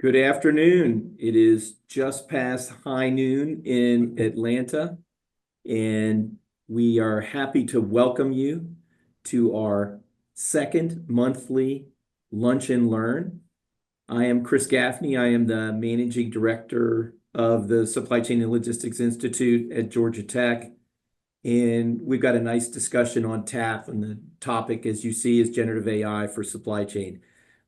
Good afternoon. It is just past high noon in Atlanta, and we are happy to welcome you to our second monthly Lunch and Learn. I am Chris Gaffney. I am the Managing Director of the Supply Chain and Logistics Institute at Georgia Tech. And we've got a nice discussion on tap, and the topic, as you see, is generative AI for supply chain.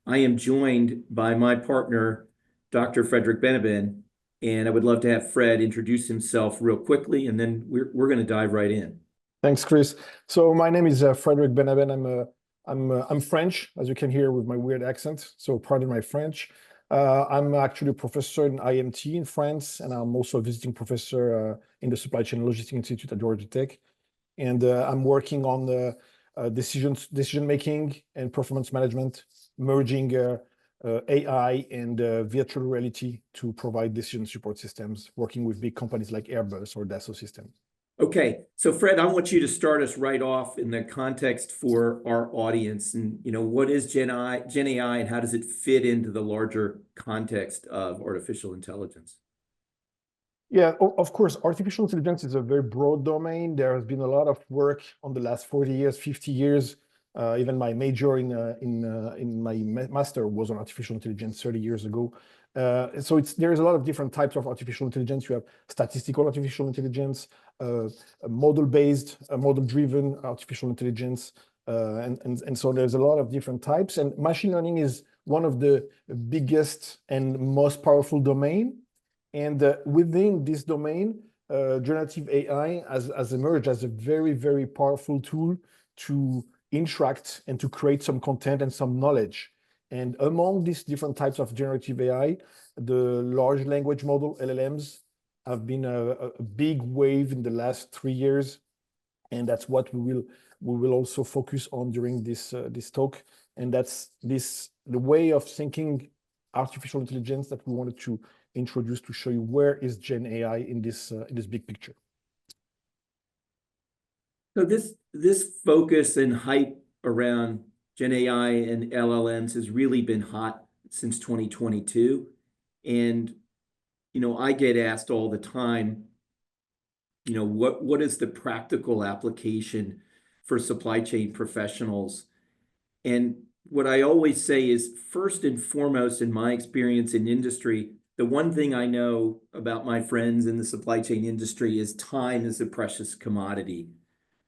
I am joined by my partner, Dr. Frederick Benabin, and I would love to have Fred introduce himself real quickly, and then we're going to dive right in. Thanks, Chris. So my name is Frederick Benabin. I'm French, as you can hear with my weird accent. So pardon my French. I'm actually a professor in IMT in France, and I'm also a visiting professor in the Supply Chain and Logistics Institute at Georgia Tech. And I'm working on the decision making and performance management, merging AI and virtual reality to provide decision support systems, working with big companies like Airbus or Dassault Systems. Okay, so Fred, I want you to start us right off in the context for our audience, and what is Gen AI, and how does it fit into the larger context of artificial intelligence? Yeah, of course, artificial intelligence is a very broad domain. There has been a lot of work on the last 40 years, 50 years. Even my major in my master was on artificial intelligence 30 years ago. So there's a lot of different types of artificial intelligence. You have statistical artificial intelligence, model-based, model-driven artificial intelligence, and so there's a lot of different types. And machine learning is one of the biggest and most powerful domain. And within this domain, generative AI has emerged as a very, very powerful tool to interact and to create some content and some knowledge. And among these different types of generative AI, the large language model, LLMs, have been a big wave in the last 3 years. And that's what we will also focus on during this talk. And that's the way of thinking artificial intelligence that we wanted to introduce to show you where is Gen AI in this big picture. So this focus and hype around Gen AI and LLMs has really been hot since 2022. And, I get asked all the time, what is the practical application for supply chain professionals? And what I always say is, first and foremost, in my experience in industry, the one thing I know about my friends in the supply chain industry is time is a precious commodity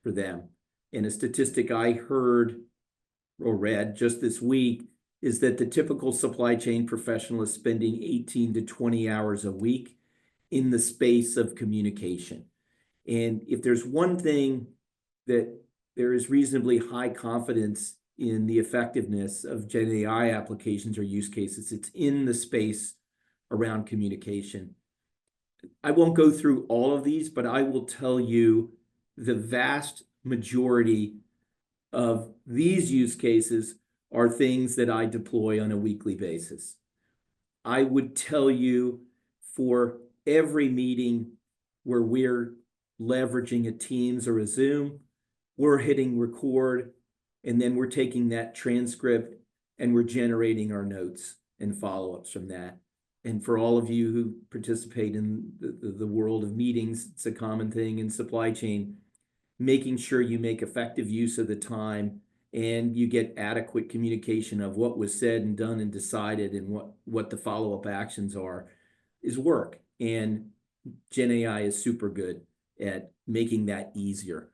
for them. And a statistic I heard or read just this week is that the typical supply chain professional is spending 18 to 20 hours a week in the space of communication. And if there's one thing that there is reasonably high confidence in the effectiveness of Gen AI applications or use cases, it's in the space around communication. I won't go through all of these, but I will tell you the vast majority of these use cases are things that I deploy on a weekly basis. I would tell you for every meeting where we're leveraging a Teams or a Zoom, we're hitting record, and then we're taking that transcript and we're generating our notes and follow-ups from that. And for all of you who participate in the world of meetings, it's a common thing in supply chain, making sure you make effective use of the time and you get adequate communication of what was said and done and decided and what the follow-up actions are is work. And Gen AI is super good at making that easier.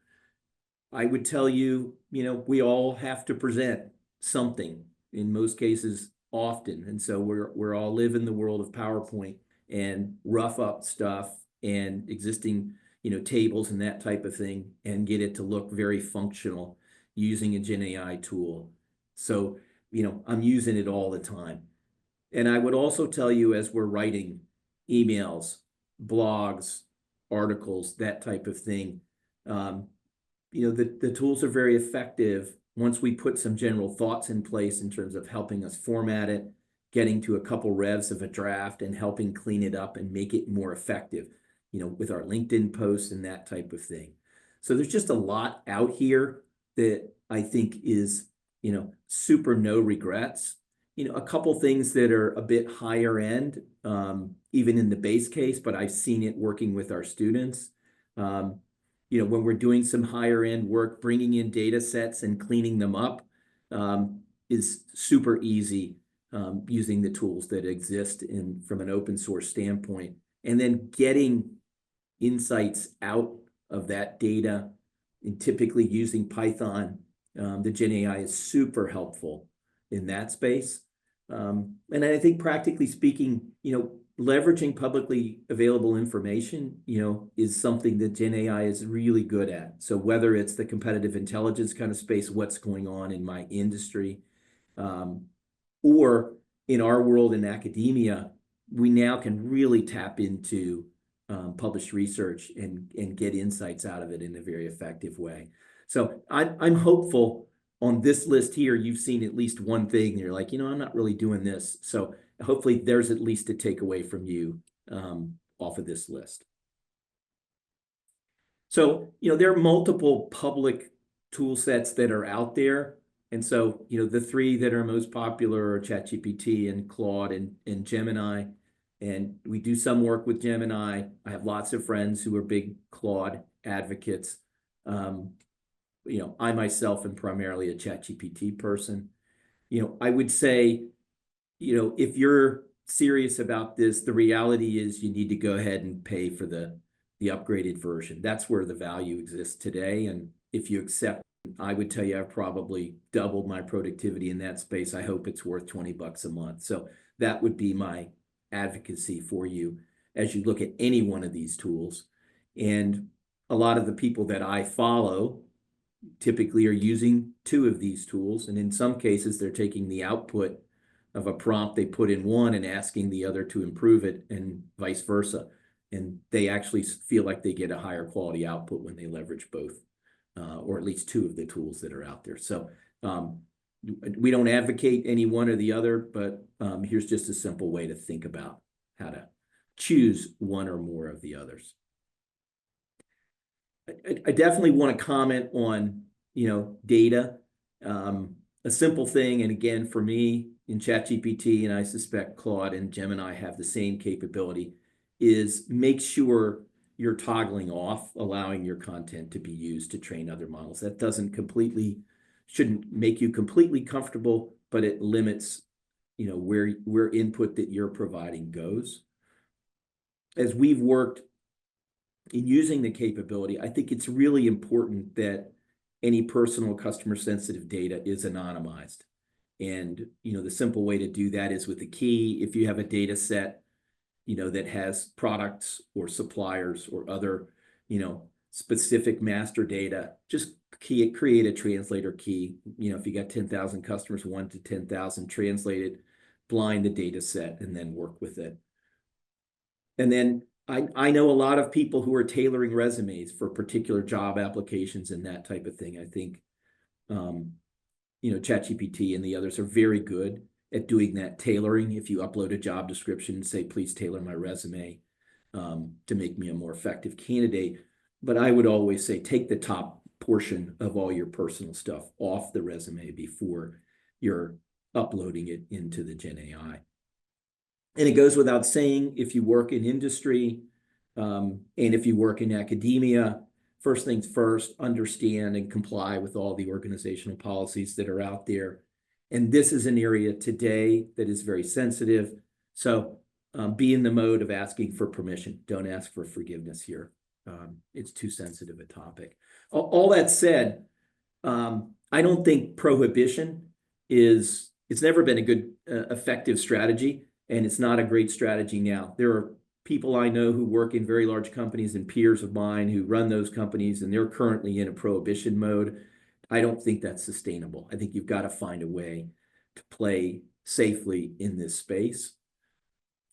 I would tell you, we all have to present something, in most cases often. And so we're all live in the world of PowerPoint and rough up stuff and existing, tables and that type of thing, and get it to look very functional using a Gen AI tool. So, I'm using it all the time. And I would also tell you, as we're writing emails, blogs, articles, that type of thing, the tools are very effective once we put some general thoughts in place in terms of helping us format it, getting to a couple revs of a draft, and helping clean it up and make it more effective, with our LinkedIn posts and that type of thing. So there's just a lot out here that I think is, super no regrets. a couple things that are a bit higher end, even in the base case, but I've seen it working with our students. When we're doing some higher end work, bringing in data sets and cleaning them up is super easy using the tools that exist from an open source standpoint. And then getting insights out of that data, and typically using Python, the Gen AI is super helpful in that space. And I think practically speaking, leveraging publicly available information, is something that Gen AI is really good at. So whether it's the competitive intelligence kind of space, what's going on in my industry, or in our world in academia, we now can really tap into published research and get insights out of it in a very effective way. So I'm hopeful on this list here, you've seen at least one thing, and you're like, I'm not really doing this. So hopefully there's at least a takeaway from you off of this list. So, there are multiple public tool sets that are out there. And so, the three that are most popular are ChatGPT and Claude and Gemini. And we do some work with Gemini. I have lots of friends who are big Claude advocates. I myself am primarily a ChatGPT person. I would say, if you're serious about this, the reality is you need to go ahead and pay for the upgraded version. That's where the value exists today. And if you accept, I would tell you I've probably doubled my productivity in that space. I hope it's worth $20 a month. So that would be my advocacy for you as you look at any one of these tools. And a lot of the people that I follow typically are using two of these tools. And in some cases, they're taking the output of a prompt they put in one and asking the other to improve it, and vice versa. And they actually feel like they get a higher quality output when they leverage both, or at least two of the tools that are out there. So we don't advocate any one or the other, but here's just a simple way to think about how to choose one or more of the others. I definitely want to comment on, data. A simple thing, and again, for me in ChatGPT, and I suspect Claude and Gemini have the same capability, is make sure you're toggling off allowing your content to be used to train other models. That shouldn't make you completely comfortable, but it limits, where input that you're providing goes. As we've worked in using the capability, I think it's really important that any personal customer sensitive data is anonymized. And, the simple way to do that is with a key. If you have a data set, that has products or suppliers or other, specific master data, just create a translator key. If you got 10,000 customers, 1 to 10,000, translate it, blind the data set, and then work with it. And then I know a lot of people who are tailoring resumes for particular job applications and that type of thing. I think, ChatGPT and the others are very good at doing that tailoring. If you upload a job description and say, please tailor my resume to make me a more effective candidate. But I would always say, take the top portion of all your personal stuff off the resume before you're uploading it into the Gen AI. And it goes without saying, if you work in industry and if you work in academia, first things first, understand and comply with all the organizational policies that are out there. And this is an area today that is very sensitive. So be in the mode of asking for permission. Don't ask for forgiveness here. It's too sensitive a topic. All that said, I don't think prohibition it's never been a good, effective strategy. And it's not a great strategy now. There are people I know who work in very large companies and peers of mine who run those companies, and they're currently in a prohibition mode. I don't think that's sustainable. I think you've got to find a way to play safely in this space.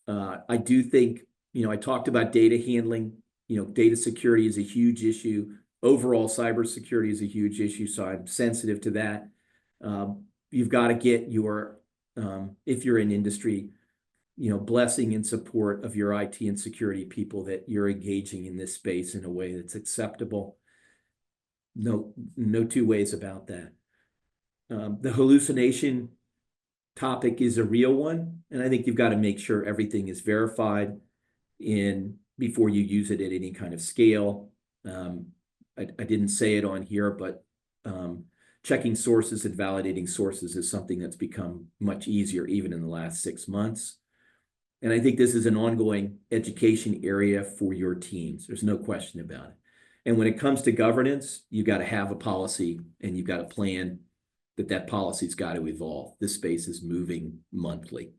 I do think, I talked about data handling. Data security is a huge issue. Overall, cybersecurity is a huge issue. So I'm sensitive to that. You've got to get if you're in industry, blessing and support of your IT and security people that you're engaging in this space in a way that's acceptable. No two ways about that. The hallucination topic is a real one, and I think you've got to make sure everything is verified before you use it at any kind of scale. I didn't say it on here, but checking sources and validating sources is something that's become much easier even in the last 6 months. And I think this is an ongoing education area for your teams. There's no question about it. And when it comes to governance, you've got to have a policy and you've got a plan that policy's got to evolve. This space is moving monthly.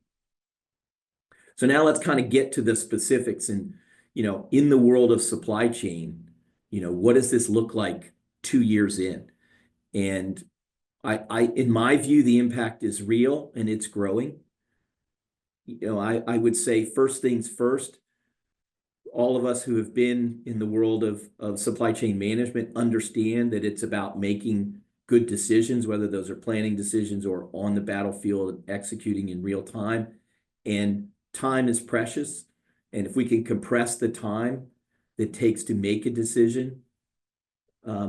So now let's kind of get to the specifics and, in the world of supply chain, what does this look like 2 years in? And in my view, the impact is real and it's growing. I would say first things first, all of us who have been in the world of supply chain management understand that it's about making good decisions, whether those are planning decisions or on the battlefield executing in real time. And time is precious. And if we can compress the time that takes to make a decision,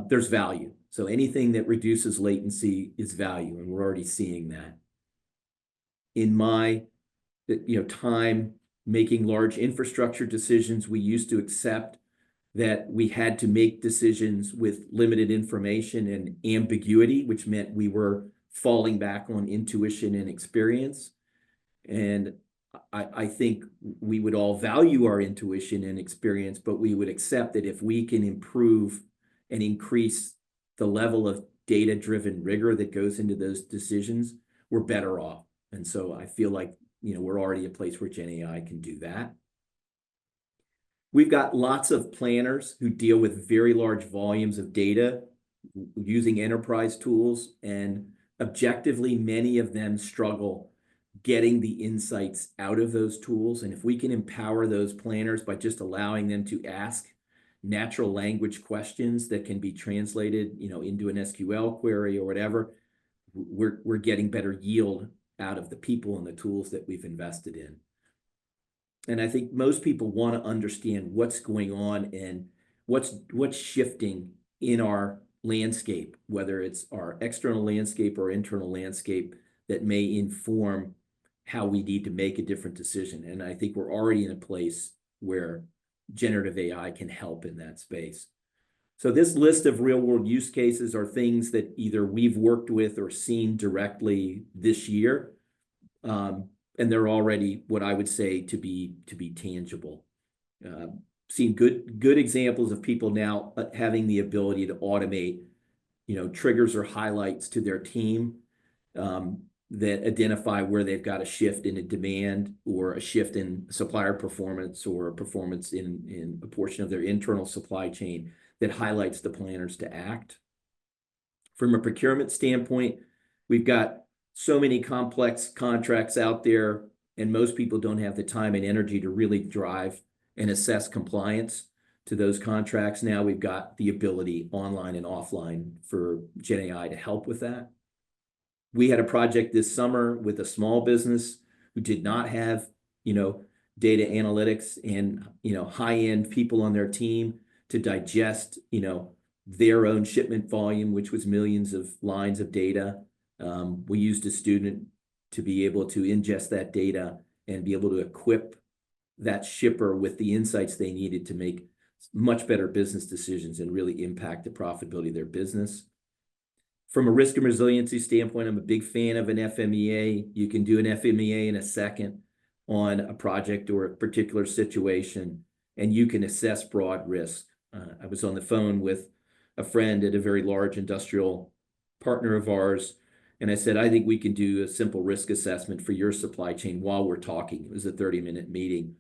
there's value. So anything that reduces latency is value, and we're already seeing that. In my time making large infrastructure decisions, we used to accept that we had to make decisions with limited information and ambiguity, which meant we were falling back on intuition and experience. And I think we would all value our intuition and experience, but we would accept that if we can improve and increase the level of data-driven rigor that goes into those decisions, we're better off. And so I feel like, we're already a place where Gen AI can do that. We've got lots of planners who deal with very large volumes of data using enterprise tools, and objectively, many of them struggle getting the insights out of those tools. And if we can empower those planners by just allowing them to ask natural language questions that can be translated, into an SQL query or whatever, we're getting better yield out of the people and the tools that we've invested in. And I think most people want to understand what's going on and what's shifting in our landscape, whether it's our external landscape or internal landscape, that may inform how we need to make a different decision. And I think we're already in a place where generative AI can help in that space. So this list of real world use cases are things that either we've worked with or seen directly this year. And they're already what I would say to be tangible. Seen good examples of people now having the ability to automate, triggers or highlights to their team that identify where they've got a shift in a demand or a shift in supplier performance or a performance in a portion of their internal supply chain that highlights the planners to act. From a procurement standpoint, we've got so many complex contracts out there, and most people don't have the time and energy to really drive and assess compliance to those contracts. Now we've got the ability online and offline for Gen AI to help with that. We had a project this summer with a small business who did not have, data analytics and, high-end people on their team to digest, their own shipment volume, which was millions of lines of data. We used a student to be able to ingest that data and be able to equip that shipper with the insights they needed to make much better business decisions and really impact the profitability of their business. From a risk and resiliency standpoint, I'm a big fan of an FMEA. You can do an FMEA in a second on a project or a particular situation, and you can assess broad risk. I was on the phone with a friend at a very large industrial partner of ours, and I said, I think we can do a simple risk assessment for your supply chain while we're talking. It was a 30-minute meeting.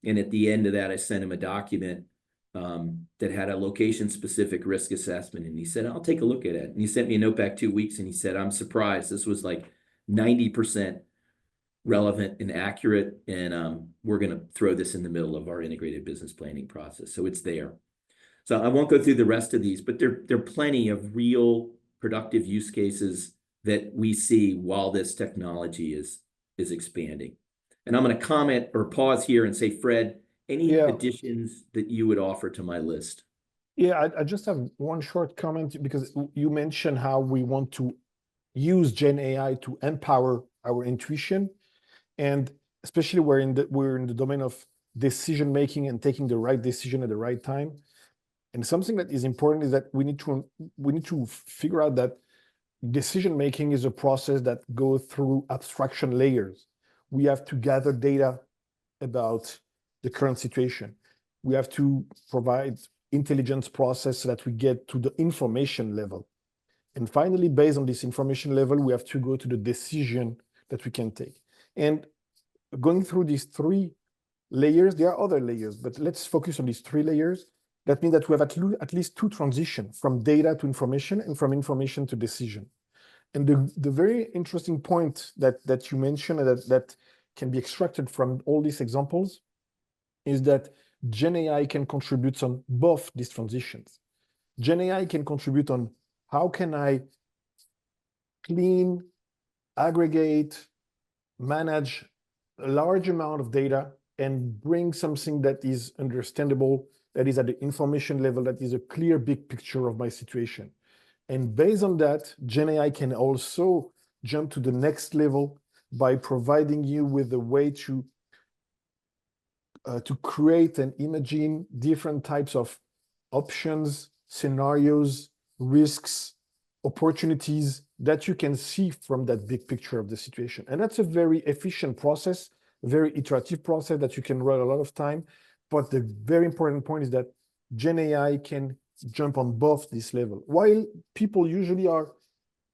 And at the end of that, I sent him a document that had a location-specific risk assessment. And he said, I'll take a look at it. And he sent me a note back 2 weeks, and he said, I'm surprised. This was like 90% relevant and accurate, and we're going to throw this in the middle of our integrated business planning process. So it's there. So I won't go through the rest of these, but there are plenty of real productive use cases that we see while this technology is expanding. And I'm going to comment or pause here and say, Fred, any additions that you would offer to my list? Yeah, I just have one short comment, because you mentioned how we want to use Gen AI to empower our intuition, and especially we're in the domain of decision making and taking the right decision at the right time. And something that is important is that we need to figure out that decision making is a process that goes through abstraction layers. We have to gather data about the current situation. We have to provide intelligence process so that we get to the information level. And finally, based on this information level, we have to go to the decision that we can take. And going through these three layers, there are other layers, but let's focus on these three layers. That means that we have at least two transitions from data to information and from information to decision. And the very interesting point that you mentioned that can be extracted from all these examples is that Gen AI can contribute on both these transitions. Gen AI can contribute on how can I clean, aggregate, manage a large amount of data and bring something that is understandable, that is at the information level, that is a clear big picture of my situation. And based on that, Gen AI can also jump to the next level by providing you with a way to create and imagine different types of options, scenarios, risks, opportunities that you can see from that big picture of the situation. And that's a very efficient process, very iterative process that you can run a lot of time. But the very important point is that Gen AI can jump on both this level. While people usually are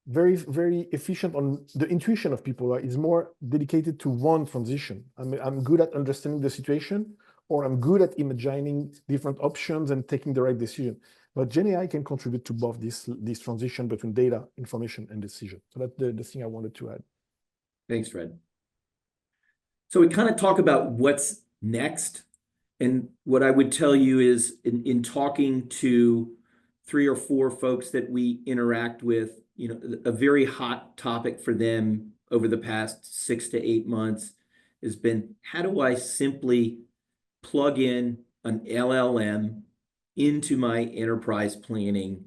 very, very efficient on the intuition of people, right? Is more dedicated to one transition. I'm good at understanding the situation, or I'm good at imagining different options and taking the right decision. But Gen AI can contribute to both this transition between data, information, and decision. So that's the thing I wanted to add. Thanks, Fred. So we kind of talk about what's next. And what I would tell you is in talking to 3 or 4 folks that we interact with, a very hot topic for them over the past 6 to 8 months has been, how do I simply plug in an LLM into my enterprise planning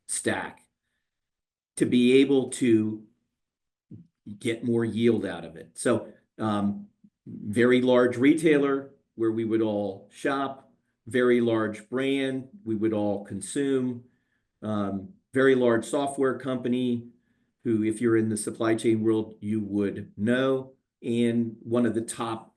stack to be able to get more yield out of it? So very large retailer where we would all shop, very large brand we would all consume, very large software company who, if you're in the supply chain world, you would know, and one of the top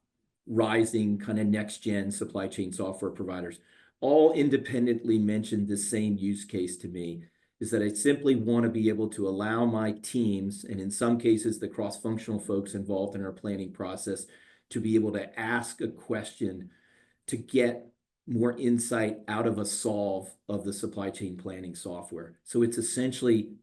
rising kind of next-gen supply chain software providers, all independently mentioned the same use case to me, is that I simply want to be able to allow my teams, and in some cases, the cross-functional folks involved in our planning process, to be able to ask a question to get more insight out of a solve of the supply chain planning software. So it's essentially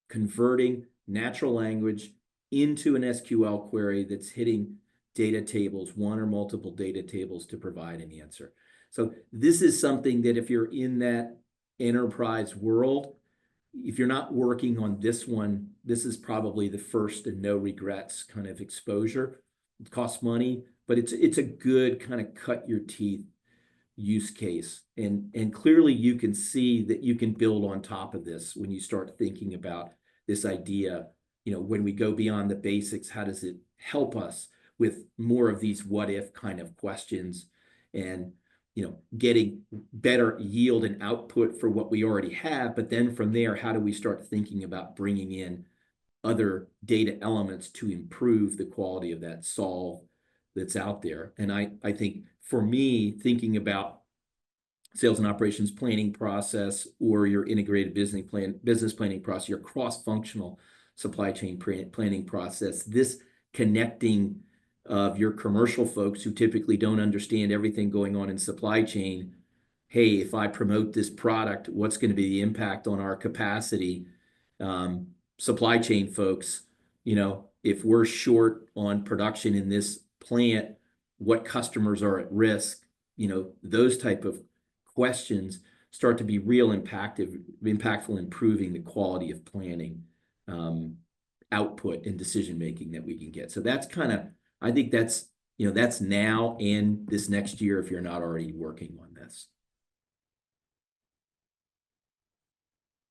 converting natural language into an SQL query that's hitting data tables, one or multiple data tables, to provide an answer. So this is something that if you're in that enterprise world, if you're not working on this one, this is probably the first and no regrets kind of exposure. It costs money, but it's a good kind of cut your teeth use case. And clearly you can see that you can build on top of this when you start thinking about this idea, when we go beyond the basics, how does it help us with more of these what if kind of questions, and getting better yield and output for what we already have. But then from there, how do we start thinking about bringing in other data elements to improve the quality of that solve that's out there? And I think for me, thinking about sales and operations planning process, or your integrated business planning process, your cross-functional supply chain planning process, this connecting of your commercial folks who typically don't understand everything going on in supply chain. Hey, if I promote this product, what's going to be the impact on our capacity? Supply chain folks, if we're short on production in this plant, what customers are at risk? Those type of questions start to be real impactful, improving the quality of planning, output, and decision making that we can get. So that's kind of, I think that's now and this next year if you're not already working on this.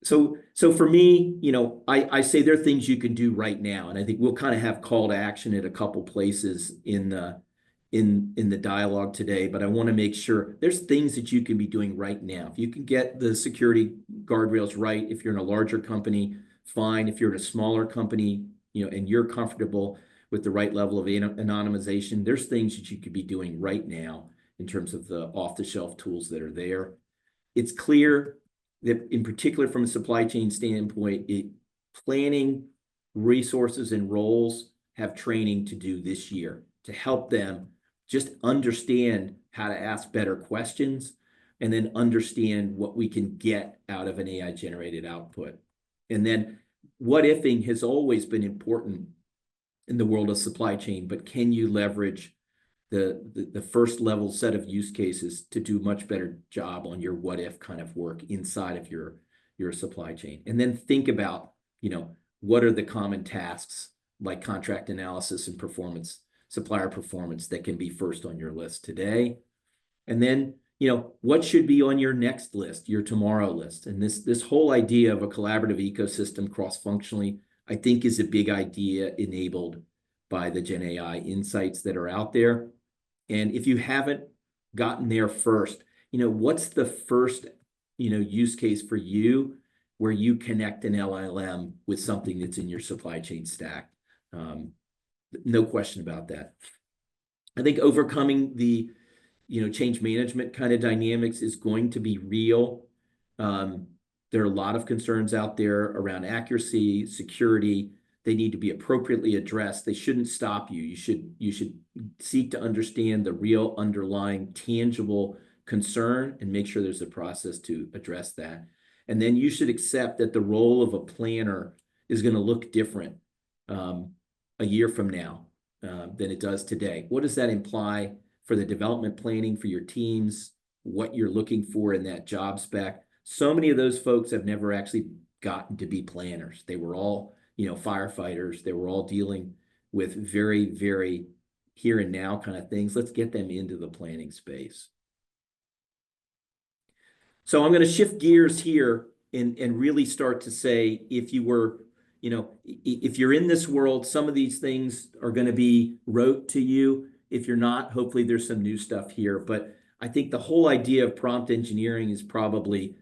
So for me, I say there are things you can do right now, and I think we'll kind of have call to action at a couple places in the dialogue today. But I want to make sure there's things that you can be doing right now. If you can get the security guardrails right, if you're in a larger company, fine. If you're in a smaller company, and you're comfortable with the right level of anonymization, there's things that you could be doing right now in terms of the off-the-shelf tools that are there. It's clear that, in particular from a supply chain standpoint, planning resources and roles have training to do this year to help them just understand how to ask better questions and then understand what we can get out of an AI generated output. And then what ifing has always been important in the world of supply chain, but can you leverage the first level set of use cases to do much better job on your what if kind of work inside of your supply chain? And then think about, what are the common tasks like contract analysis and performance, supplier performance that can be first on your list today? And then, what should be on your next list, your tomorrow list? And this whole idea of a collaborative ecosystem cross-functionally, I think is a big idea enabled by the Gen AI insights that are out there. And if you haven't gotten there first, what's the first, use case for you where you connect an LLM with something that's in your supply chain stack? No question about that. I think overcoming the, change management kind of dynamics is going to be real. There are a lot of concerns out there around accuracy, security. They need to be appropriately addressed. They shouldn't stop you. You should seek to understand the real underlying tangible concern and make sure there's a process to address that. And then you should accept that the role of a planner is going to look different a year from now than it does today. What does that imply for the development planning for your teams, what you're looking for in that job spec? So many of those folks have never actually gotten to be planners. They were all, firefighters. They were all dealing with very, very here and now kind of things. Let's get them into the planning space. So I'm going to shift gears here and really start to say, if you were, if you're in this world, some of these things are going to be rote to you. If you're not, hopefully there's some new stuff here. But I think the whole idea of prompt engineering is probably,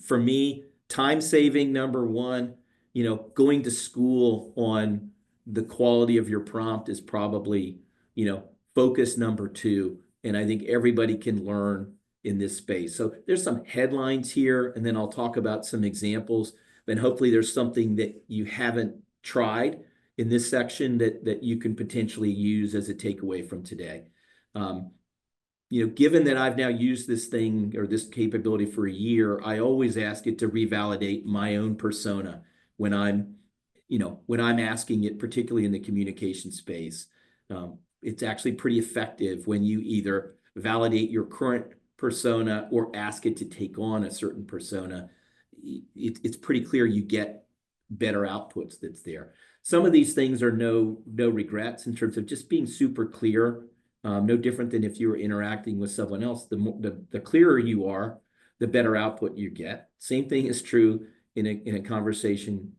for me, time saving, number one. Going to school on the quality of your prompt is probably, focus number two. And I think everybody can learn in this space. So there's some headlines here, and then I'll talk about some examples. And hopefully there's something that you haven't tried in this section that you can potentially use as a takeaway from today. Given that I've now used this thing or this capability for a year, I always ask it to revalidate my own persona when I'm asking it, particularly in the communication space. It's actually pretty effective when you either validate your current persona or ask it to take on a certain persona. It's pretty clear you get better outputs that's there. Some of these things are no regrets in terms of just being super clear. No different than if you were interacting with someone else. The clearer you are, the better output you get. Same thing is true in a conversation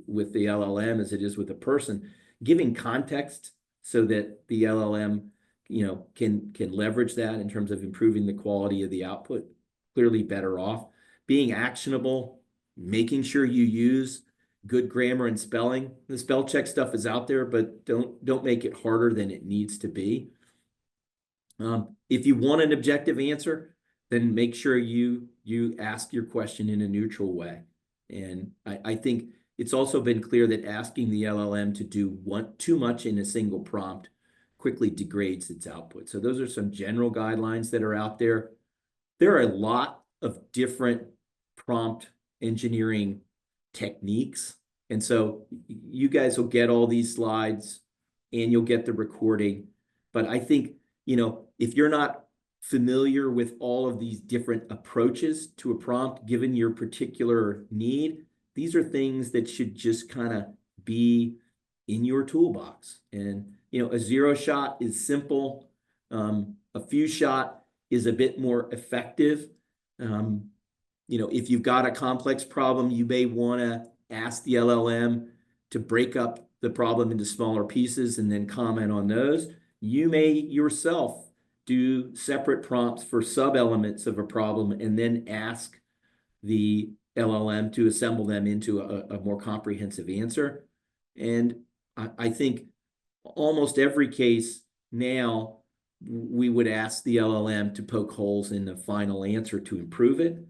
with the LLM as it is with a person. Giving context so that the LLM, can leverage that in terms of improving the quality of the output. Clearly better off. Being actionable, making sure you use good grammar and spelling. The spell check stuff is out there, but don't make it harder than it needs to be. If you want an objective answer, then make sure you ask your question in a neutral way. And I think it's also been clear that asking the LLM to do too much in a single prompt quickly degrades its output. So those are some general guidelines that are out there. There are a lot of different prompt engineering techniques. And so you guys will get all these slides and you'll get the recording. But I think, if you're not familiar with all of these different approaches to a prompt, given your particular need, these are things that should just kind of be in your toolbox. And, a zero shot is simple. A few shot is a bit more effective. if you've got a complex problem, you may want to ask the LLM to break up the problem into smaller pieces and then comment on those. You may yourself do separate prompts for sub-elements of a problem and then ask the LLM to assemble them into a more comprehensive answer. And I think almost every case now, we would ask the LLM to poke holes in the final answer to improve it.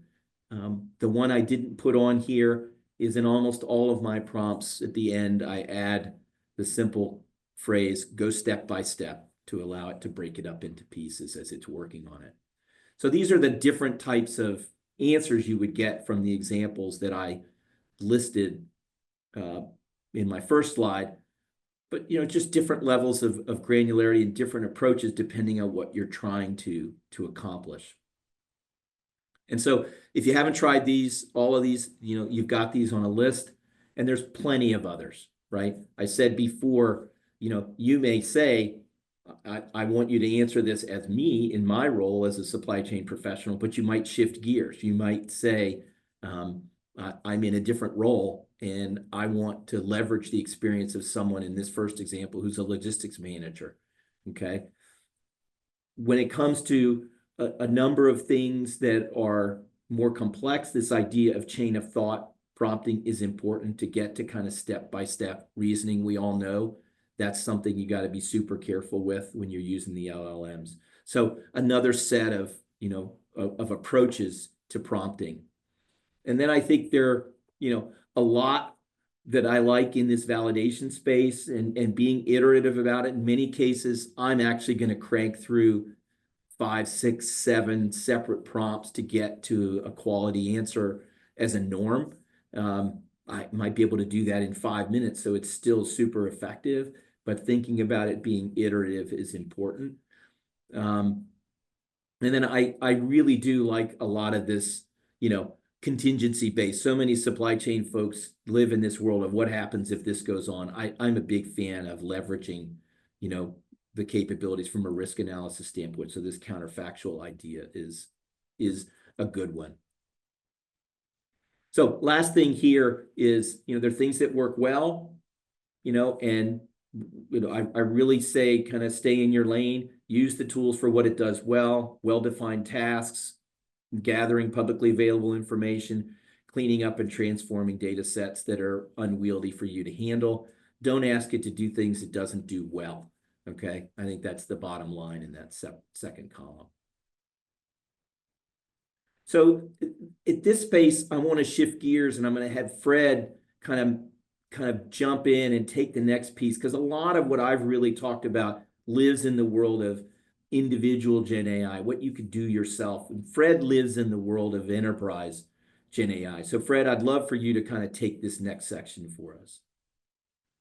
The one I didn't put on here is in almost all of my prompts at the end, I add the simple phrase, go step by step, to allow it to break it up into pieces as it's working on it. So these are the different types of answers you would get from the examples that I listed in my first slide. But just different levels of granularity and different approaches depending on what you're trying to accomplish. And so if you haven't tried all of these, you've got these on a list, and there's plenty of others, right? I said before, you may say, I want you to answer this as me in my role as a supply chain professional, but you might shift gears. You might say, I'm in a different role and I want to leverage the experience of someone in this first example who's a logistics manager, okay? When it comes to a number of things that are more complex, this idea of chain of thought prompting is important to get to kind of step-by-step reasoning. We all know that's something you got to be super careful with when you're using the LLMs. So another set of, of approaches to prompting. And then I think there, a lot that I like in this validation space and being iterative about it. In many cases, I'm actually going to crank through 5, 6, 7 separate prompts to get to a quality answer as a norm. I might be able to do that in 5 minutes, so it's still super effective, but thinking about it being iterative is important. And then I really do like a lot of this, contingency based. So many supply chain folks live in this world of what happens if this goes on. I'm a big fan of leveraging, the capabilities from a risk analysis standpoint. So this counterfactual idea is a good one. So last thing here is, there are things that work well, and I really say kind of stay in your lane, use the tools for what it does well-defined tasks, gathering publicly available information, cleaning up and transforming data sets that are unwieldy for you to handle. Don't ask it to do things it doesn't do well, okay? I think that's the bottom line in that second column. So at this space, I want to shift gears, and I'm going to have Fred kind of jump in and take the next piece, because a lot of what I've really talked about lives in the world of individual Gen AI, what you could do yourself. And Fred lives in the world of enterprise Gen AI. So Fred, I'd love for you to kind of take this next section for us.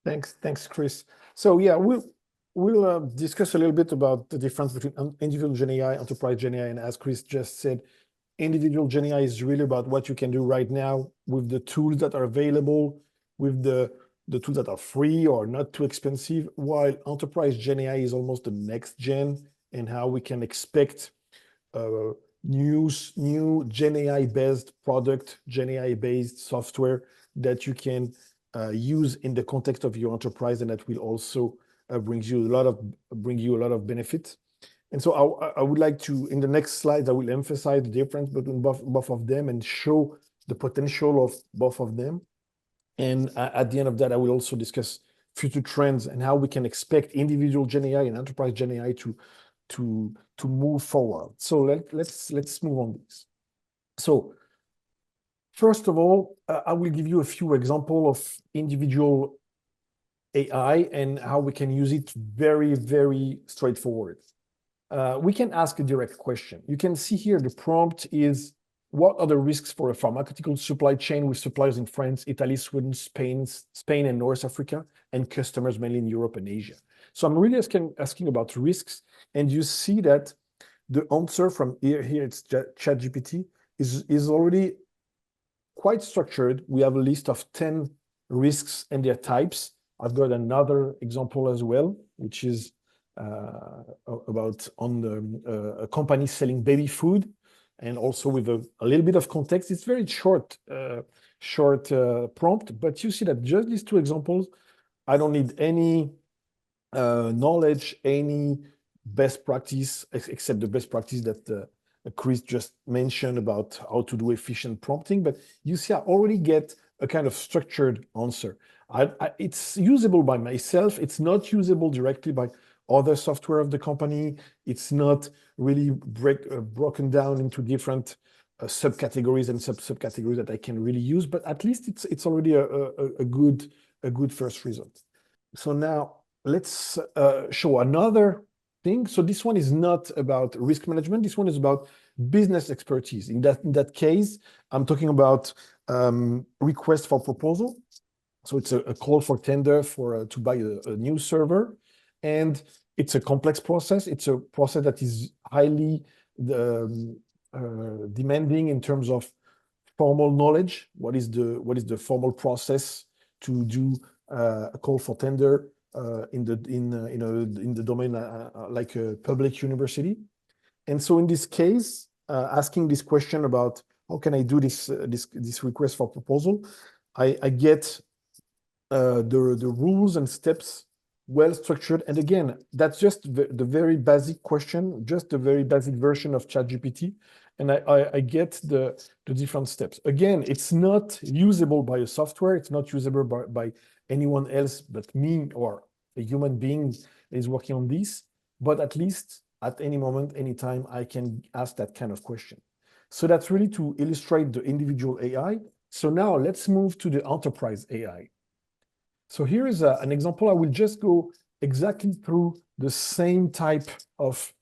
Thanks, Chris. So yeah, we'll discuss a little bit about the difference between individual Gen AI, enterprise Gen AI, and as Chris just said, individual Gen AI is really about what you can do right now with the tools that are available, with the tools that are free or not too expensive, while enterprise Gen AI is almost the next gen, and how we can expect new Gen AI-based product, Gen AI-based software that you can use in the context of your enterprise, and that will also bring you a lot of benefit. And so I would like to, in the next slides, I will emphasize the difference between both of them and show the potential of both of them. And at the end of that, I will also discuss future trends and how we can expect individual Gen AI and enterprise Gen AI to move forward. So let's move on this. So first of all, I will give you a few examples of individual AI and how we can use it very, very straightforward. We can ask a direct question. You can see here the prompt is, what are the risks for a pharmaceutical supply chain with suppliers in France, Italy, Sweden, Spain, and North Africa, and customers mainly in Europe and Asia? So I'm really asking about risks, and you see that the answer from here it's ChatGPT, is already quite structured. We have a list of 10 risks and their types. I've got another example as well, which is about a company selling baby food, and also with a little bit of context. It's very short, prompt, but you see that just these two examples, I don't need any knowledge, any best practice, except the best practice that Chris just mentioned about how to do efficient prompting. But you see, I already get a kind of structured answer. It's usable by myself. It's not usable directly by other software of the company. It's not really broken down into different subcategories and subcategories that I can really use. But at least it's already a good first result. So now let's show another thing. So this one is not about risk management. This one is about business expertise. In that case, I'm talking about request for proposal. So it's a call for tender for to buy a new server, and it's a complex process. It's a process that is highly demanding in terms of formal knowledge. What is the formal process to do a call for tender in the domain like a public university? And so in this case, asking this question about how can I do this request for proposal, I get the rules and steps well structured. And again, that's just the very basic question, just the very basic version of ChatGPT. And I get the different steps. Again, it's not usable by a software. It's not usable by anyone else but me or a human being is working on this. But at least at any moment, anytime, I can ask that kind of question. So that's really to illustrate the individual AI. So now let's move to the enterprise AI. So here is an example. I will just go exactly through the same type of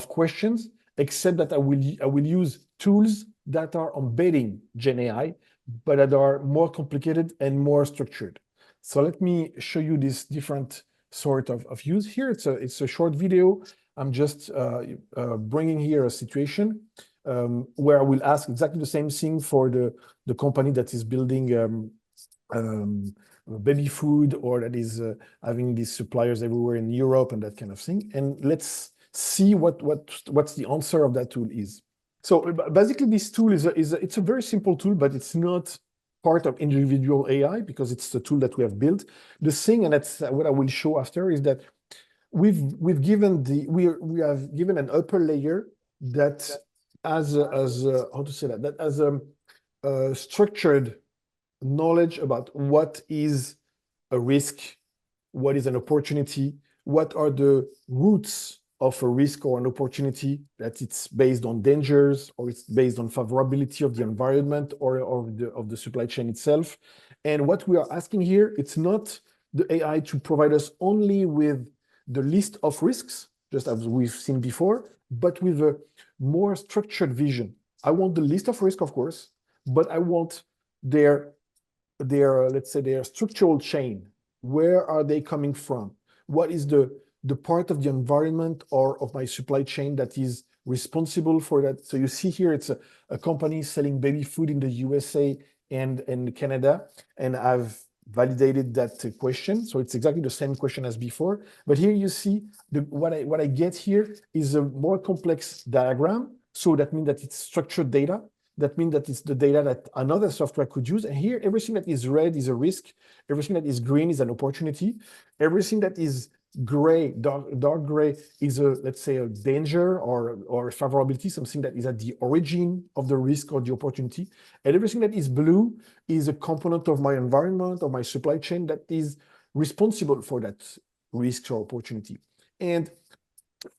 questions, except that I will use tools that are embedding Gen AI, but that are more complicated and more structured. So let me show you this different sort of use. Here it's a short video. I'm just bringing here a situation where I will ask exactly the same thing for the company that is building baby food, or that is having these suppliers everywhere in Europe and that kind of thing. And let's see what's the answer of that tool is. So basically, this tool it's a very simple tool, but it's not part of individual AI because it's the tool that we have built. The thing, and that's what I will show after, is that we have given an upper layer that as how to say that as a structured knowledge about what is a risk, what is an opportunity, what are the roots of a risk or an opportunity, that it's based on dangers or it's based on favorability of the environment or of the supply chain itself. And what we are asking here, it's not the AI to provide us only with the list of risks, just as we've seen before, but with a more structured vision. I want the list of risk, of course, but I want their let's say their structural chain. Where are they coming from? What is the part of the environment or of my supply chain that is responsible for that? So you see here, it's a company selling baby food in the USA and Canada, and I've validated that question. So it's exactly the same question as before. But here you see what I get here is a more complex diagram. So that means that it's structured data. That means that it's the data that another software could use. And here, everything that is red is a risk. Everything that is green is an opportunity. Everything that is gray, dark gray, is let's say a danger or a favorability, something that is at the origin of the risk or the opportunity. And everything that is blue is a component of my environment or my supply chain that is responsible for that risk or opportunity. And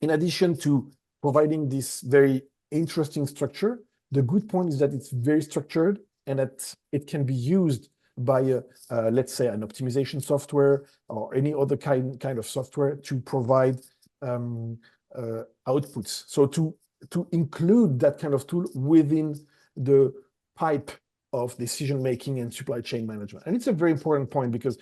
in addition to providing this very interesting structure, the good point is that it's very structured and that it can be used by let's say an optimization software or any other kind of software to provide outputs. So to include that kind of tool within the pipe of decision making and supply chain management. And it's a very important point because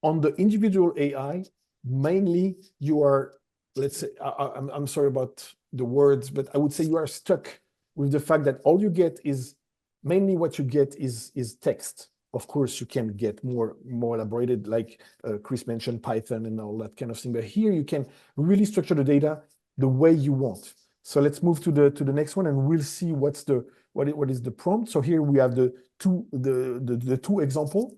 on the individual AI, mainly you are, let's say, I'm sorry about the words, but I would say you are stuck with the fact that all you get is, mainly what you get is text. Of course, you can get more elaborated, like Chris mentioned, Python and all that kind of thing. But here you can really structure the data the way you want. So let's move to the next one, and we'll see what is the prompt. So here we have the two example.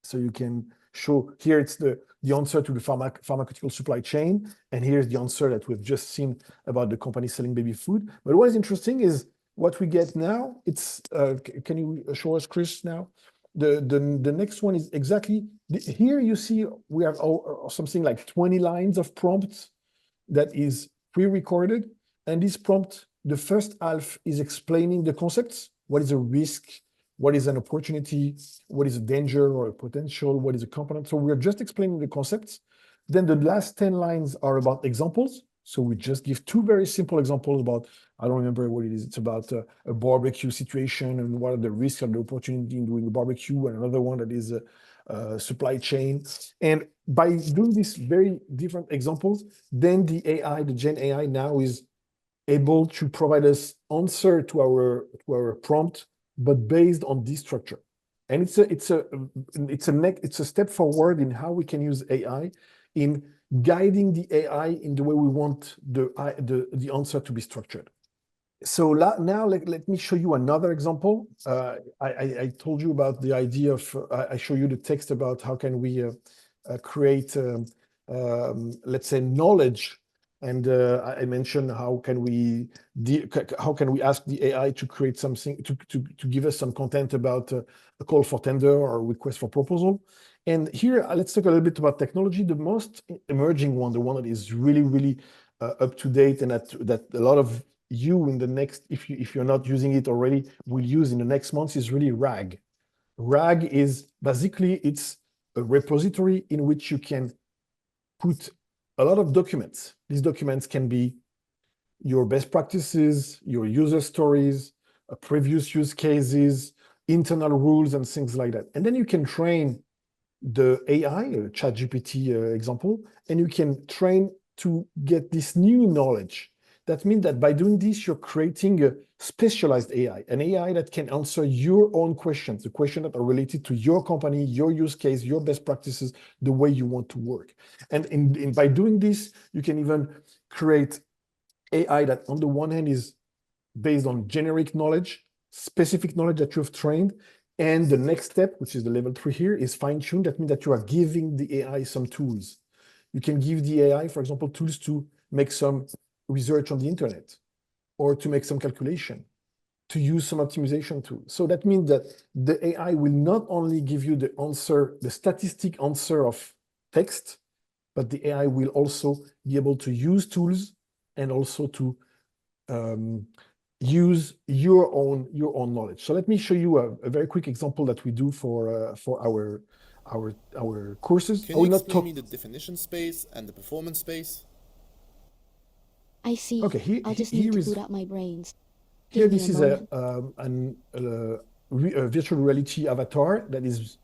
So you can show here it's the answer to the pharmaceutical supply chain, and here's the answer that we've just seen about the company selling baby food. But what is interesting is what we get now. It's can you show us, Chris, now? The next one is exactly here. You see we have something like 20 lines of prompts that is pre-recorded, and this prompt, the first half is explaining the concepts. What is a risk? What is an opportunity? What is a danger or a potential? What is a component? So we're just explaining the concepts. Then the last 10 lines are about examples. So we just give two very simple examples about, I don't remember what it is. It's about a barbecue situation and what are the risks and the opportunity in doing a barbecue, and another one that is a supply chain. And by doing these very different examples, then the AI, the Gen AI now is able to provide us answer to our prompt, but based on this structure. And it's a step forward in how we can use AI in guiding the AI in the way we want the answer to be structured. So now let me show you another example. I told you about the idea of, I show you the text about how can we create, let's say, knowledge. And I mentioned how can we ask the AI to create something, to give us some content about a call for tender or a request for proposal. And here, let's talk a little bit about technology. The most emerging one, the one that is really, really up to date, and that a lot of you in the next, if you're not using it already, will use in the next months, is really RAG. RAG is basically, it's a repository in which you can put a lot of documents. These documents can be your best practices, your user stories, previous use cases, internal rules, and things like that. And then you can train the AI, ChatGPT example, and you can train to get this new knowledge. That means that by doing this, you're creating a specialized AI, an AI that can answer your own questions, the questions that are related to your company, your use case, your best practices, the way you want to work. And by doing this, you can even create AI that on the one hand is based on generic knowledge, specific knowledge that you've trained. And the next step, which is the level 3 here, is fine-tune. That means that you are giving the AI some tools. You can give the AI, for example, tools to make some research on the internet, or to make some calculation, to use some optimization tool. So that means that the AI will not only give you the answer, the statistic answer of text, but the AI will also be able to use tools and also to use your own knowledge. So let me show you a very quick example that we do for our courses. Can you explain me the definition space and the performance space? I see. Okay, I'll just need to boot up my brains. Give me this a is moment. a virtual reality avatar that is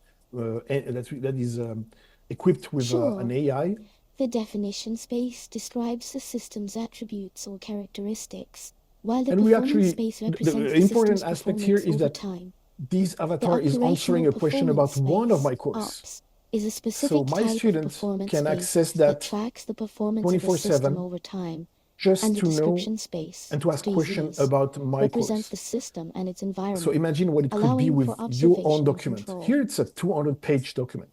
equipped with Sure. an AI. The definition space describes the system's attributes or characteristics, while the And we performance actually, space represents the the important system's aspect here performance is over that time. this The avatar is answering operational a question about performance one of my space, course. ops, is a So specific my type of student performance can space access that that tracks the performance of a system 24/7 over time. just And the to know description space, and to ask questions species, about my represents the course. system and its So environment, imagine what it could be allowing with for your own observation and document. control. Here it's a 200-page document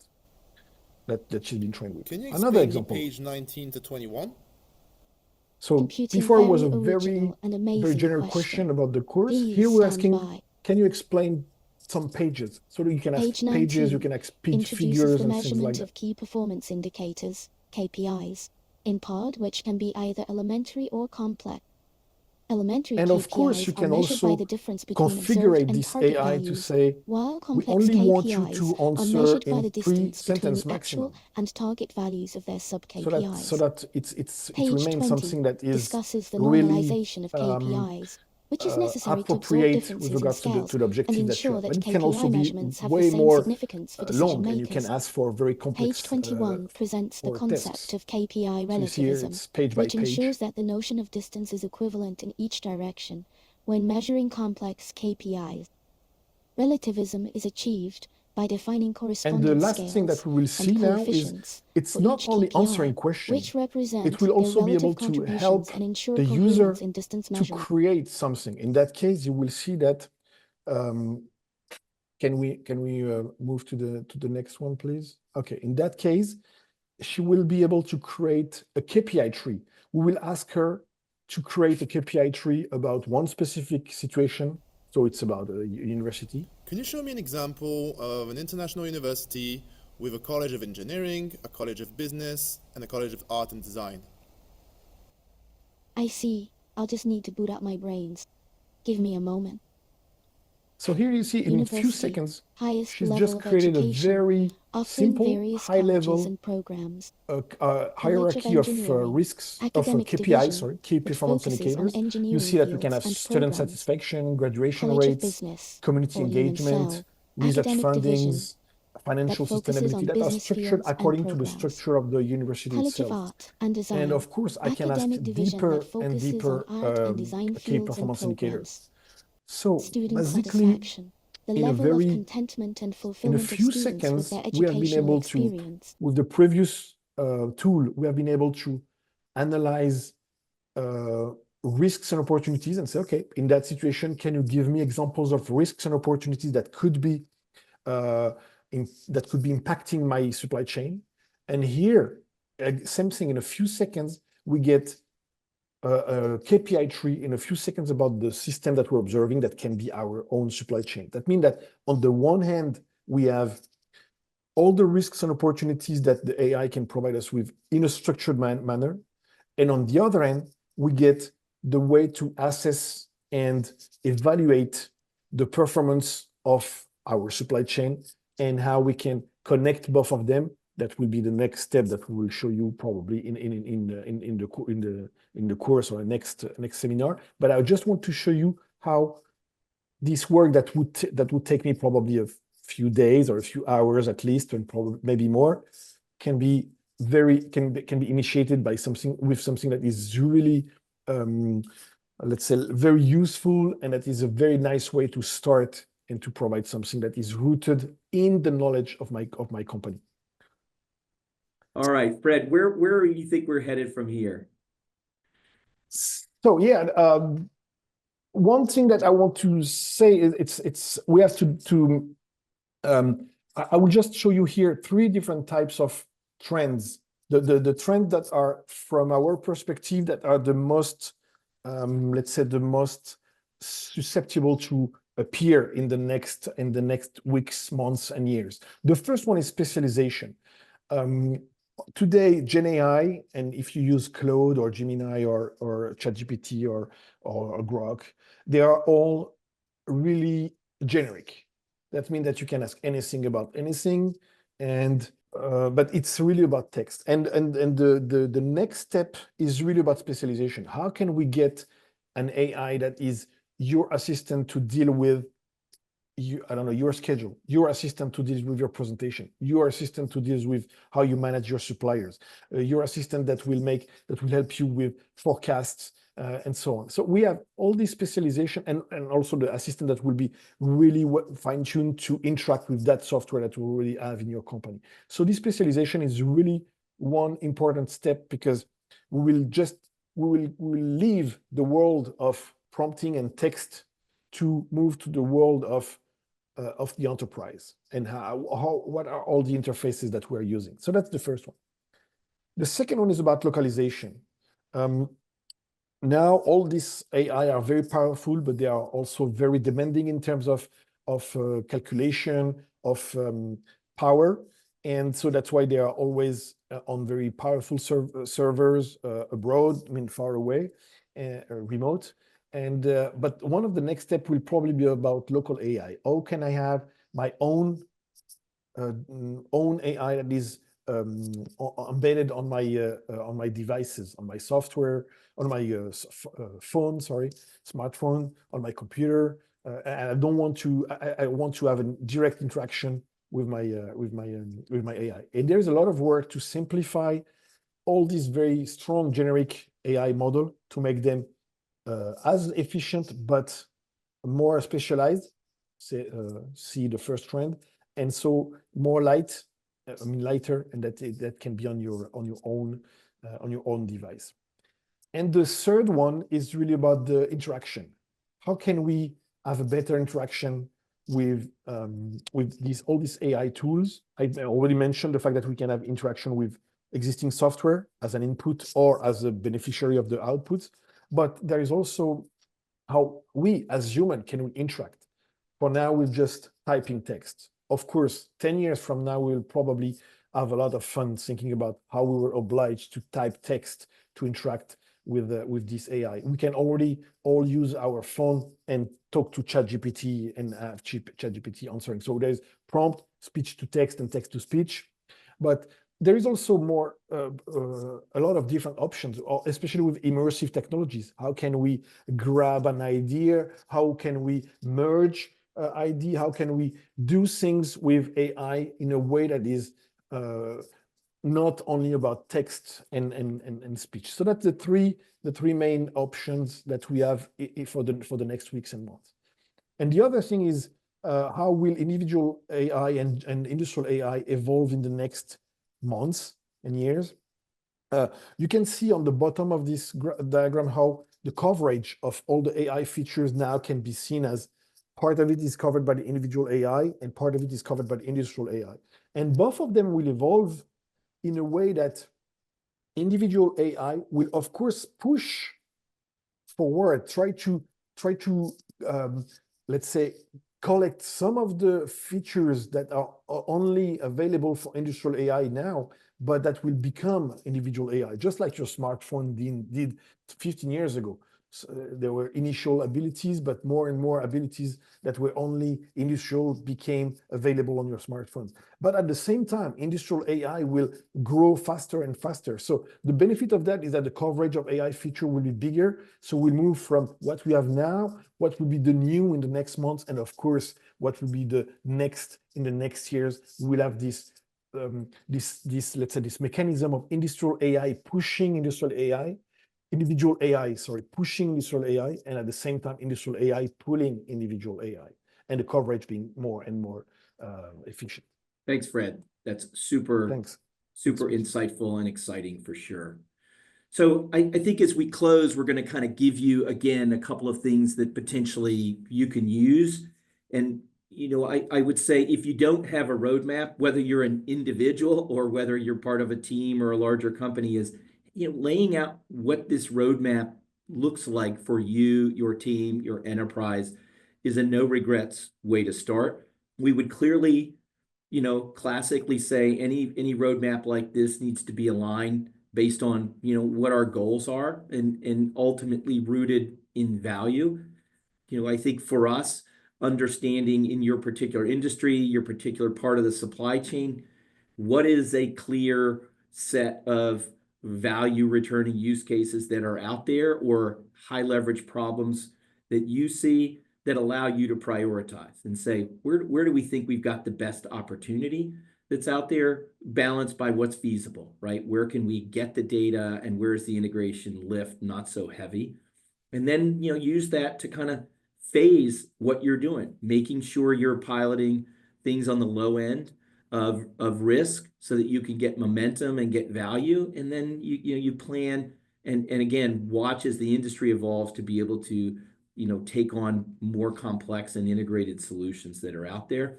that she's been trained with. Can you Another explain me example. page 19 to 21? So Computing before was a very very, original and very amazing general question. question about the course. Please Here we're stand asking, by. can you explain some pages? So that you can ask Page pages, you 19 can ask introduces figures the and things like measurement that. of key performance indicators, KPIs, in part which can be either elementary or complex. Elementary And of course, KPIs you are can measured by also the difference between observed configure and this target AI to values, say, while we complex only want you KPIs to are answer measured by in the 3 distance between sentence the actual maximum. and target values of their So sub-KPIs. that it Page remains 20 something that is discusses the really normalization of KPIs, which is necessary to absorb appropriate with differences in regards scales to the and objective that you ensure have. But that it can also KPI be measurements have the way same more significance for decision long, and you can makers. ask for very Page complex 21 presents the for concept tests. of KPI So you see here, relativism, it's page by which page. ensures that the notion of distance is equivalent in each direction when measuring complex KPIs. Relativism is achieved by defining And the correspondence last thing that scales we will see and now is coefficients it's for not each only KPI, answering questions, which it represent will their also be able relative to contributions help and ensure the coherence user in distance to measurement. create something. In that case, you will see that. Can we move to the next one, please? Okay. In that case, she will be able to create a KPI tree. We will ask her to create a KPI tree about one specific situation. So it's about a university. Can you show me an example of an international university with a college of engineering, a college of business, and a college of art and design? I see. I'll just need to boot up my brains. Give me a moment. So here you see in a few University, seconds, highest she's level just of created a education, very offering simple, various high colleges level and programs. hierarchy of Engineering, risks, of academic KPIs, division, sorry, key which performance focuses on indicators. You engineering see that we can fields have and student programs. satisfaction, graduation College of rates, Business, community or Human engagement, Cell, research academic division fundings, financial that focuses sustainability on that are business structured fields and according to the programs. structure of the university College of itself. Art and Design, And of course, I can ask academic division deeper that and focuses deeper on art and design key fields and performance indicators. programs. So Student basically, satisfaction, the in a level of very contentment and in a fulfillment of few students with seconds, their we have been educational able to, experience. with the previous tool, we have been able to analyze risks and opportunities and say, okay, in that situation, can you give me examples of risks and opportunities that could be impacting my supply chain? And here, same thing. In a few seconds, we get a KPI tree in a few seconds about the system that we're observing that can be our own supply chain. That means that on the one hand, we have all the risks and opportunities that the AI can provide us with in a structured manner. And on the other hand, we get the way to assess and evaluate the performance of our supply chain and how we can connect both of them. That will be the next step that we will show you probably in the course or next seminar. But I just want to show you how this work that would take me probably a few days or a few hours at least, and probably maybe more, can be initiated by something that is really let's say very useful, and that is a very nice way to start and to provide something that is rooted in the knowledge of my company. All right, Fred, where do you think we're headed from here? So yeah, one thing that I want to say is we have to I will just show you here 3 different types of trends. The trends that are from our perspective that are the most let's say the most susceptible to appear in the next weeks, months, and years. The first one is specialization. Today, Gen AI, and if you use Claude or Gemini or ChatGPT or Grok, they are all really generic. That means that you can ask anything about anything, and but it's really about text. And the next step is really about specialization. How can we get an AI that is your assistant to deal with your schedule, your assistant to deal with your presentation, your assistant to deal with how you manage your suppliers, your assistant that will help you with forecasts and so on. So we have all this specialization, and also the assistant that will be really fine-tuned to interact with that software that you already have in your company. So this specialization is really one important step, because we will leave the world of prompting and text to move to the world of the enterprise, and what are all the interfaces that we're using. So that's the first one. The second one is about localization. Now all these AI are very powerful, but they are also very demanding in terms of calculation, of power. And so that's why they are always on very powerful servers abroad, far away, remote. And but one of the next step will probably be about local AI. How can I have my own AI that is embedded on my devices, on my software, on my phone, smartphone, on my computer, and I don't want to. I want to have a direct interaction with my AI. And there's a lot of work to simplify all these very strong generic AI model to make them as efficient but more specialized. See the first trend, and so more light, lighter, and that can be on your own device. And the third one is really about the interaction. How can we have a better interaction with all these AI tools? I already mentioned the fact that we can have interaction with existing software as an input or as a beneficiary of the outputs, but there is also how we as human can interact. For now, we're just typing text. Of course, 10 years from now, we'll probably have a lot of fun thinking about how we were obliged to type text to interact with this AI. We can already all use our phone and talk to ChatGPT and have ChatGPT answering. So there's prompt, speech to text, and text to speech. But there is also a lot of different options, especially with immersive technologies. How can we grab an idea? How can we merge idea? How can we do things with AI in a way that is not only about text and speech? So that's the three main options that we have for the next weeks and months. And the other thing is how will individual AI and industrial AI evolve in the next months and years? You can see on the bottom of this diagram how the coverage of all the AI features now can be seen as part of it is covered by the individual AI and part of it is covered by the industrial AI. And both of them will evolve in a way that individual AI will, of course, push forward, try to let's say, collect some of the features that are only available for industrial AI now, but that will become individual AI, just like your smartphone did 15 years ago. So there were initial abilities, but more and more abilities that were only industrial became available on your smartphone. But at the same time, industrial AI will grow faster and faster. So the benefit of that is that the coverage of AI feature will be bigger. So we'll move from what we have now, what will be the new in the next months, and of course, what will be the next in the next years. We'll have this let's say this mechanism of industrial AI pushing industrial AI, individual AI, sorry, pushing industrial AI, and at the same time, industrial AI pulling individual AI, and the coverage being more and more efficient. Thanks, Fred. That's super, Thanks. super insightful and exciting for sure. So I think as we close, we're going to kind of give you, again, a couple of things that potentially you can use. And, I would say if you don't have a roadmap, whether you're an individual or whether you're part of a team or a larger company, is laying out what this roadmap looks like for you, your team, your enterprise is a no regrets way to start. We would clearly, classically say any roadmap like this needs to be aligned based on, what our goals are and ultimately rooted in value. I think for us, understanding in your particular industry, your particular part of the supply chain, what is a clear set of value returning use cases that are out there or high leverage problems that you see that allow you to prioritize and say, where do we think we've got the best opportunity that's out there, balanced by what's feasible, right? Where can we get the data and where's the integration lift not so heavy? And then, use that to kind of phase what you're doing, making sure you're piloting things on the low end of risk so that you can get momentum and get value. And then you plan and again, watch as the industry evolves to be able to, take on more complex and integrated solutions that are out there.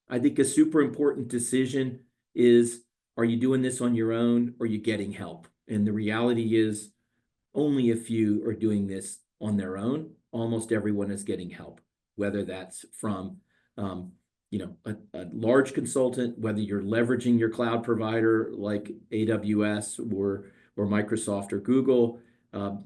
I think a super important decision is, are you doing this on your own or are you getting help? And the reality is only a few are doing this on their own. Almost everyone is getting help, whether that's from a large consultant, whether you're leveraging your cloud provider like AWS or Microsoft or Google,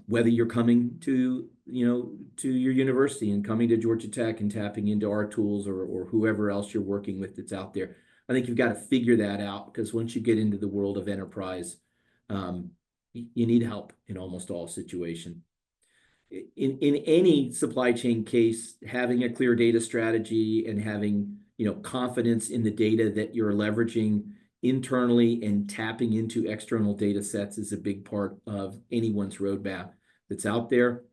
whether you're coming to your university and coming to Georgia Tech and tapping into our tools or whoever else you're working with that's out there. I think you've got to figure that out, because once you get into the world of enterprise, you need help in almost all situations. In any supply chain case, having a clear data strategy and having confidence in the data that you're leveraging internally and tapping into external data sets is a big part of anyone's roadmap that's out there.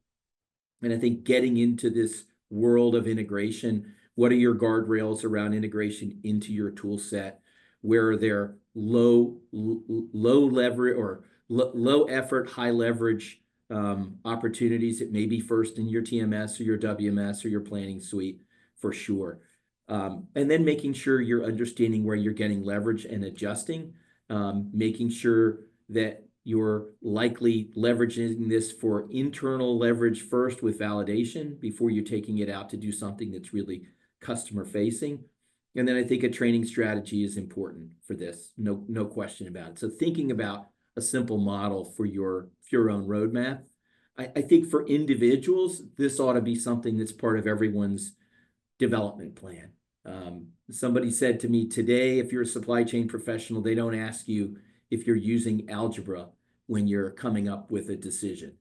And I think getting into this world of integration What are your guardrails around integration into your tool set? Where are there low leverage or low effort, high leverage opportunities that may be first in your TMS or your WMS or your planning suite for sure. And then making sure you're understanding where you're getting leverage and adjusting, making sure that you're likely leveraging this for internal leverage first with validation before you're taking it out to do something that's really customer facing. And then I think a training strategy is important for this, no question about it. So thinking about a simple model for your own roadmap. I think for individuals, this ought to be something that's part of everyone's development plan. Somebody said to me today, if you're a supply chain professional, they don't ask you if you're using algebra when you're coming up with a decision.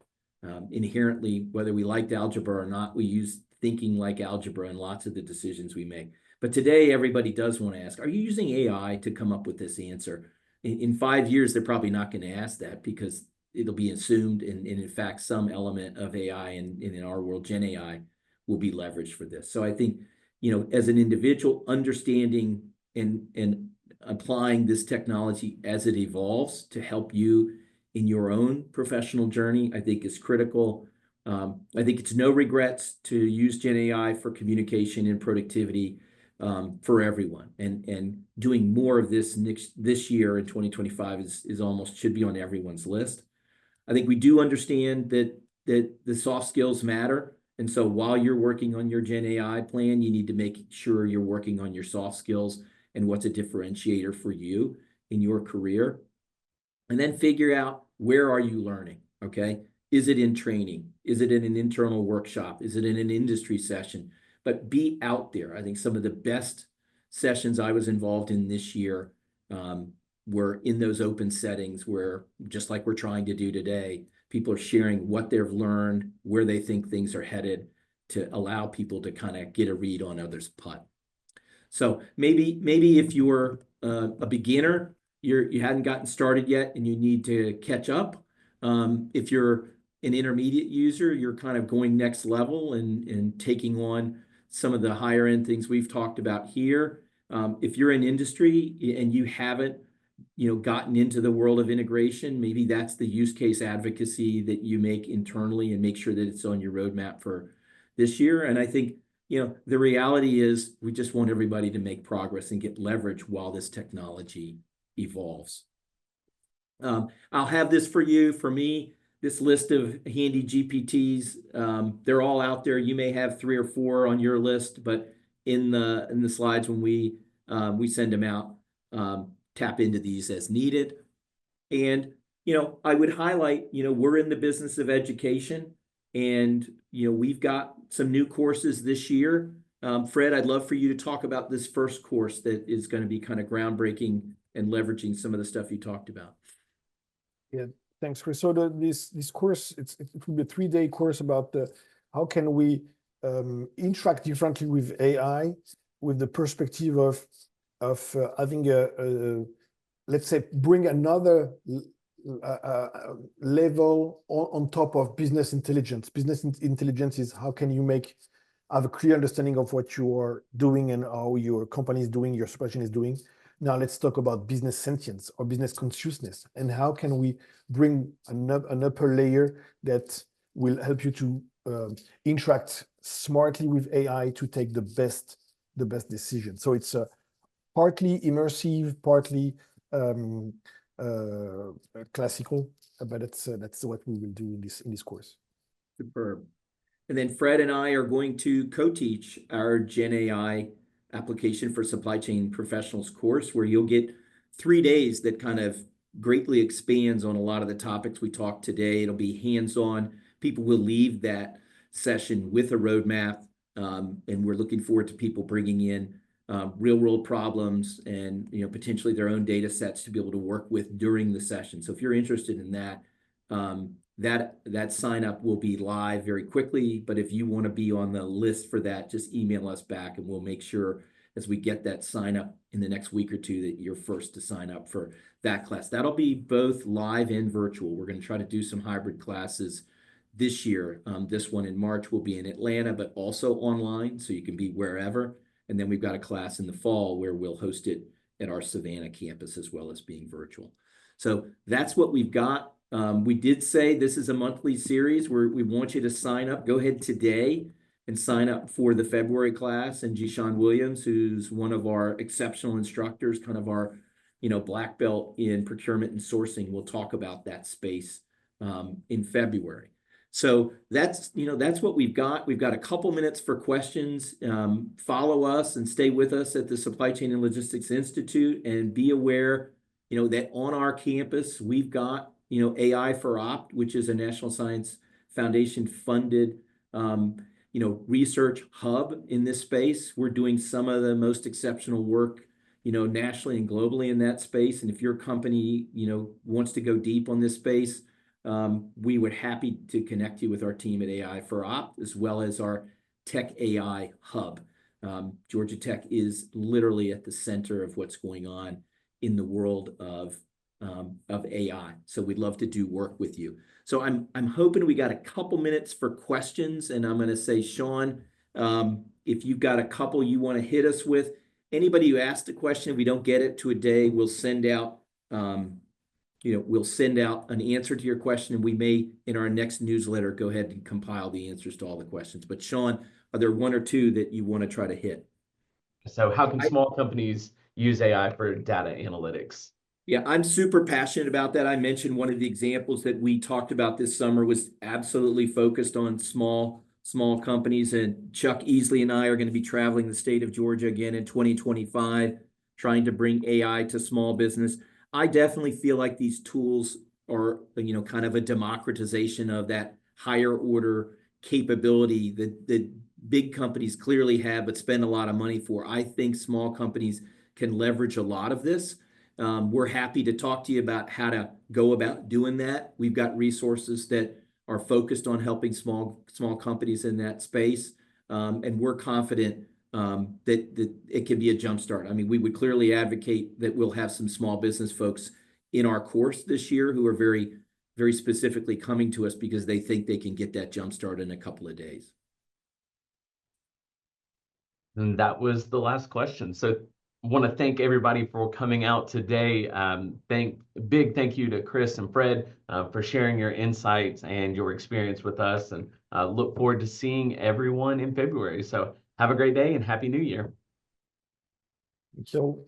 Inherently, whether we liked algebra or not, we use thinking like algebra in lots of the decisions we make. But today, everybody does want to ask, are you using AI to come up with this answer? In 5 years, they're probably not going to ask that because it'll be assumed, and in fact, some element of AI and in our world, Gen AI, will be leveraged for this. So I think, as an individual, understanding and applying this technology as it evolves to help you in your own professional journey, I think is critical. I think it's no regrets to use Gen AI for communication and productivity for everyone. And doing more of this this year in 2025 is almost should be on everyone's list. I think we do understand that the soft skills matter. And so while you're working on your Gen AI plan, you need to make sure you're working on your soft skills and what's a differentiator for you in your career. And then figure out, where are you learning? Okay. Is it in training? Is it in an internal workshop? Is it in an industry session? But be out there. I think some of the best sessions I was involved in this year were in those open settings where, just like we're trying to do today, people are sharing what they've learned, where they think things are headed, to allow people to kind of get a read on others' putt. So maybe if you're a beginner, you hadn't gotten started yet and you need to catch up. If you're an intermediate user, you're kind of going next level and taking on some of the higher end things we've talked about here. If you're in industry and you haven't gotten into the world of integration, maybe that's the use case advocacy that you make internally and make sure that it's on your roadmap for this year. And I think, the reality is we just want everybody to make progress and get leverage while this technology evolves. I'll have this for you. For me, this list of handy GPTs, they're all out there. You may have 3 or 4 on your list, but in the slides when we send them out, tap into these as needed. And I would highlight, we're in the business of education, and we've got some new courses this year. Fred, I'd love for you to talk about this first course that is going to be kind of groundbreaking and leveraging some of the stuff you talked about. Yeah, thanks, Chris. So this course, it will be a 3-day course about how can we interact differently with AI, with the perspective of having let's say, bring another level on top of business intelligence. Business intelligence is how can you have a clear understanding of what you are doing and how your company is doing, your supply chain is doing. Now let's talk about business sentience or business consciousness, and how can we bring an upper layer that will help you to interact smartly with AI to take the best decision. So it's partly immersive, partly classical, but that's what we will do in this course. Superb. And then Fred and I are going to co-teach our Gen AI application for supply chain professionals course, where you'll get 3 days that kind of greatly expands on a lot of the topics we talked today. It'll be hands-on. People will leave that session with a roadmap, and we're looking forward to people bringing in real-world problems and potentially their own data sets to be able to work with during the session. So if you're interested in that, that sign up will be live very quickly. But if you want to be on the list for that, just email us back and we'll make sure as we get that sign up in the next week or 2 that you're first to sign up for that class. That'll be both live and virtual. We're going to try to do some hybrid classes this year. This one in March will be in Atlanta, but also online, so you can be wherever. And then we've got a class in the fall where we'll host it at our Savannah campus as well as being virtual. So that's what we've got. We did say this is a monthly series where we want you to sign up. Go ahead today and sign up for the February class. And Jishan Williams, who's one of our exceptional instructors, kind of our, black belt in procurement and sourcing, will talk about that space in February. So that's what we've got. We've got a couple minutes for questions. Follow us and stay with us at the Supply Chain and Logistics Institute, and be aware, that on our campus we've got, AI for Opt, which is a National Science Foundation funded, research hub in this space. We're doing some of the most exceptional work, nationally and globally in that space. And if your company, wants to go deep on this space, we would happy to connect you with our team at AI for Opt, as well as our Tech AI Hub. Georgia Tech is literally at the center of what's going on in the world of AI. So we'd love to do work with you. So I'm hoping we got a couple minutes for questions, and I'm going to say, Sean, if you've got a couple you want to hit us with, anybody who asked a question, if we don't get it to a day, we'll send out we'll send out an answer to your question, and we may, in our next newsletter, go ahead and compile the answers to all the questions. But Sean, are there one or two that you want to try to hit? So how can small companies use AI for data analytics? Yeah, I'm super passionate about that. I mentioned one of the examples that we talked about this summer was absolutely focused on small companies. And Chuck Easley and I are going to be traveling the state of Georgia again in 2025, trying to bring AI to small business. I definitely feel like these tools are, kind of a democratization of that higher order capability that big companies clearly have, but spend a lot of money for. I think small companies can leverage a lot of this. We're happy to talk to you about how to go about doing that. We've got resources that are focused on helping small companies in that space, and we're confident that it can be a jumpstart. I mean, we would clearly advocate that we'll have some small business folks in our course this year who are very, very specifically coming to us because they think they can get that jumpstart in a couple of days. And that was the last question. So I want to thank everybody for coming out today. Big thank you to Chris and Fred for sharing your insights and your experience with us, and look forward to seeing everyone in February. So have a great day and Happy New Year. So